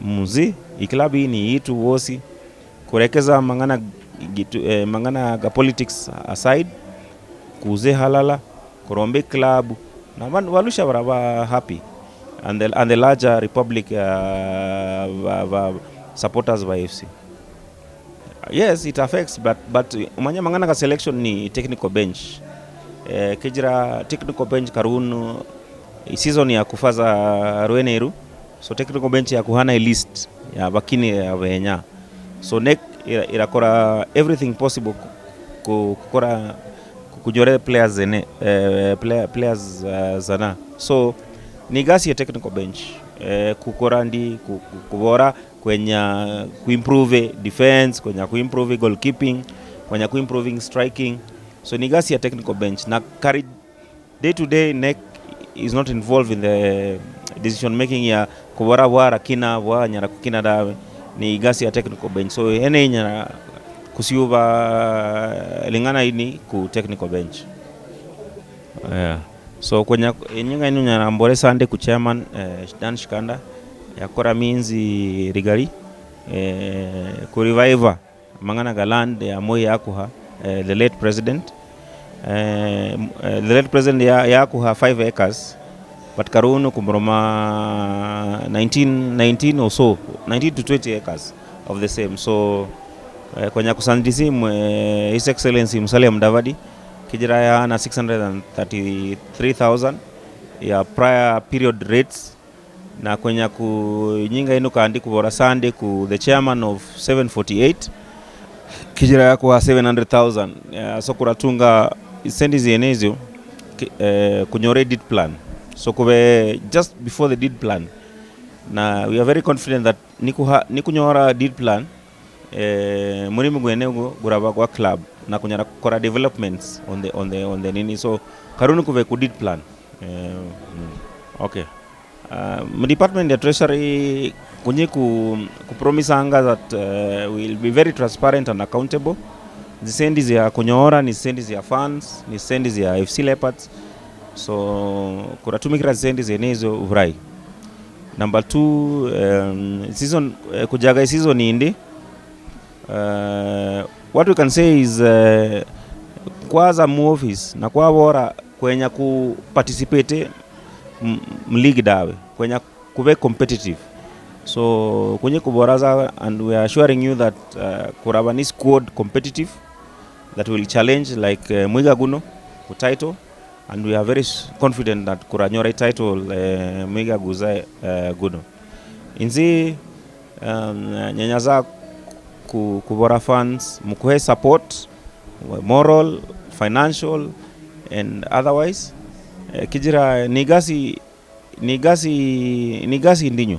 muzi iklabu ni itu bosi kurekeza mangana ga politics aside kuze halala kurombe club na walusha baraba happy and the larger republic supporters by FC. Yes, it affects but umanya mangana ka selection ni technical bench kijira technical bench karunu season ya kufaza Rweneru. So technical bench ya kuhana list ya bakini ya wenya. So nek irakora everything possible kukora kujore players zene players zana. So ni gasi ya technical bench kukora ndi kubora kwenye kuimprove defense, kwenye kuimprove goalkeeping, kwenye kuimproving striking. So ni gasi ya technical bench na carry day to day nek is not involved in the decision making ya kubora wara kina wa nyara kukina dawe ni gasi ya technical bench. So ene nyara kusiuba lingana ini ku technical bench. Yeah. So kwenye nyinga inu nyara mbore sande ku chairman Dan Shikanda yakora minzi rigari ku revive mangana galand ya moyo yakuha the late president yakuha 5 acres but karunu kumroma 19 or so 19 to 20 acres of the same. So kwenye kusandisi His Excellency Musalia Mudavadi kijira ya na 633,000 ya prior period rates na kwenye kunyinga inu kaandi kubora sande ku the chairman of 748 kijira ya kwa 700,000 so kuratunga sendi zienezio kunyore did plan. So kube just before the did plan na we are very confident that nikunyora did plan muri mugwenego guraba kwa club na kunyara kora developments on the nini. So karunu kuve ku did plan okay. Department of Treasury kunye ku promise anga that will be very transparent and accountable. The sendi ya kunyora ni sendi ya funds, ni sendi ya AFC Leopards. So kuratumikira sendi zenezo urai. Number 2 season kujaga season indi what we can say is kwaza mu office na kwa bora kwenye ku participate mligi dawe kwenye kuve competitive. So kwenye kuboraza and we are assuring you that kurabani squad competitive that will challenge like Mwiga Guno ku title and we are very confident that kuranyora title Mwiga Guza Guno inzi nyanyaza kubora funds mukuhe support moral, financial and otherwise kijira nigasi ndinyo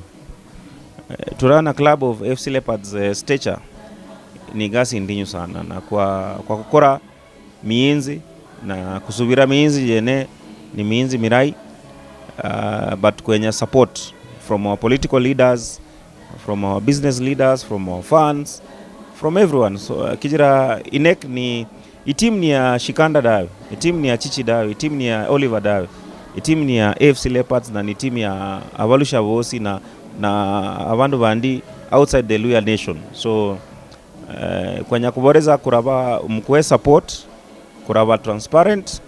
turana club of AFC Leopards stature nigasi ndinyo sana na kwa kukora miinzi na kusubira miinzi jene ni miinzi mirai but kwenye support from our political leaders, from our business leaders, from our fans, from everyone. So kijira inek ni itimu ni ya Shikanda dawe, itimu ni ya Chichi dawe, itimu ni ya Oliver dawe, itimu ni ya AFC Leopards na ni timu ya abalusha bosi na abandu bandi outside the Luya nation. So kwenye kuboreza kuraba mkwe support, kuraba transparent,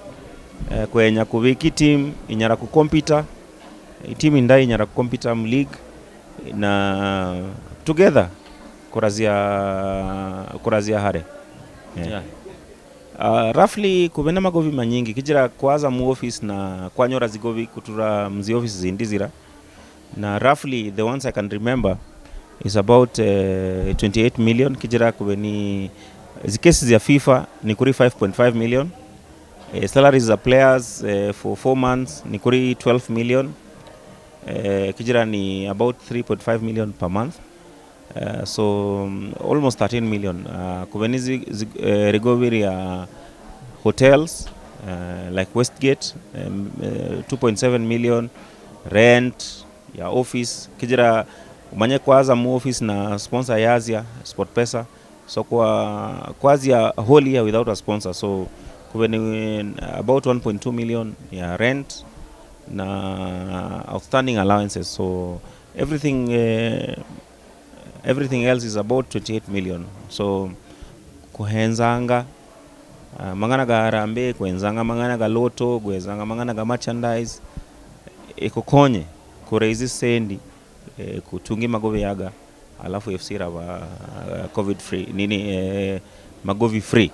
kwenye kubiki team inyara kukompita, team indai inyara kukompita mleague na together kurazia hare. Yeah. Roughly kubena magovi manyingi kijira kwaza mu office na kwanyora zigovi kutura mzi office zindizira na roughly the ones I can remember is about 28 million. Kijira kubeni cases ya FIFA ni kuri 5.5 million. Salaries of players for 4 months ni kuri 12 million. Kijira ni about 3.5 million per month. So almost 13 million. Kubeni recovery hotels like Westgate 2.7 million. Rent ya office kijira umanye kwaza mu office na sponsor yazia sport pesa, so kwa kwazi ya whole year without a sponsor, so kubeni about 1.2 million ya rent na outstanding allowances, so everything else is about 28 million. So kuhenzanga mangana ga harambe, kuhenzanga mangana ga loto, kuhenzanga mangana ga merchandise ikukonye kuraizi sendi kutungi magovi yaga alafu FC raba covid free nini magovi free.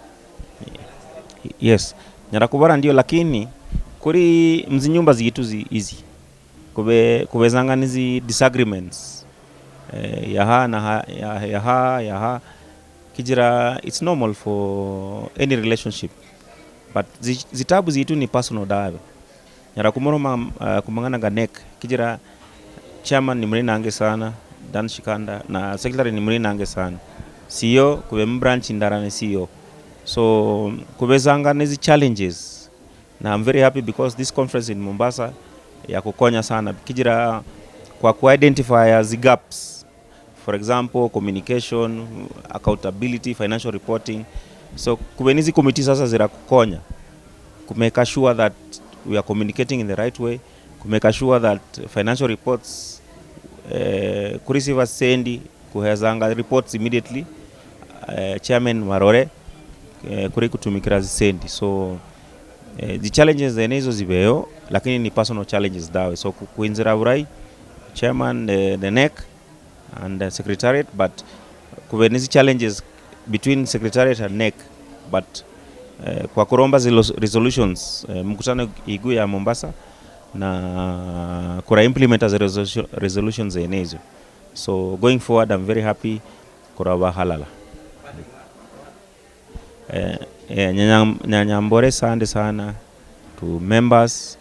Yes, nyara kubara ndio, lakini kuri mzinyumba zitu easy kubezanga nizi disagreements yaha na yaha kijira, it's normal for any relationship, but zitabu zitu ni personal dawe. Nyara kumangana ga nek kijira, chairman ni mrina ange sana Dan Shikanda na secretary ni mrina ange sana, CEO kube mbranch ndara ni CEO. So kubezanga nezi challenges, na I'm very happy because this conference in Mombasa ya kukonya sana kijira kwa ku-identify as gaps, for example communication, accountability, financial reporting. So kubenizi committee sasa zira kukonya kumeka sure that we are communicating in the right way, kumeka sure that financial reports kurisiva sendi kuhezanga reports immediately chairman Marore kuri kutumikira sendi. So the challenges enezo zibeo, lakini ni personal challenges dawe, so kuinzira urai chairman the NEC and the secretariat, but kubenizi challenges between secretariat and NEC, but kwa kuromba resolutions mkutano igu ya Mombasa na kura implement as resolutions enezo. So going forward I'm very happy kura halala. Nyanyambore sande sana to members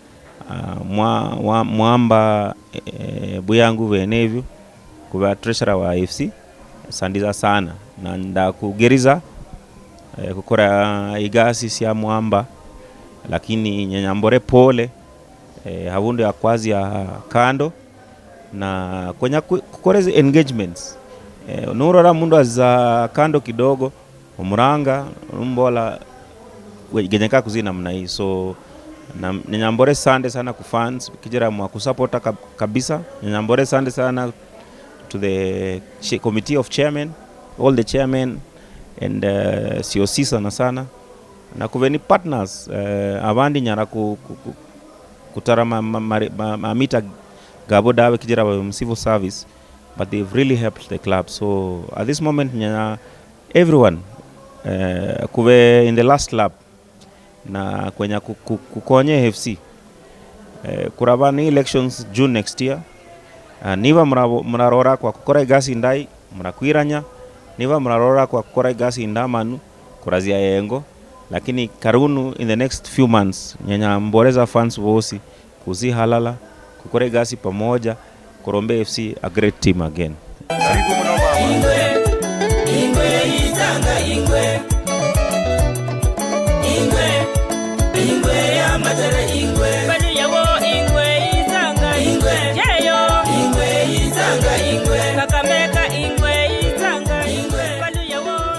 mwamba buyangu venevyo kuba treasurer wa AFC sandiza sana na nda kugeriza kukora igasi siya mwamba, lakini nyanyambore pole havundu ya kwazi ya kando na kwenye kukorezi engagements nurora mundu aza kando kidogo umuranga umbola genyeka kuzina mna hii. So nyanyambore sande sana ku fans kijira mwa kusupporta kabisa. Nyanyambore sande sana to the committee of chairmen, all the chairmen and COC sana na kuveni partners abandi nyara kutara mamita gabo dawe kijira wa civil service, but they've really helped the club. So at this moment everyone kuwe in the last lap na kwenye kukonye FC kurabani elections June next year. Niva mrarora kwa kukora gasi ndai mrakwiranya, niva mrarora kwa kukora gasi ndamanu kurazia yengo, lakini karunu in the next few months nyanyamboreza fans vosi kuzi halala kukora gasi pamoja kurombe FC a great team again.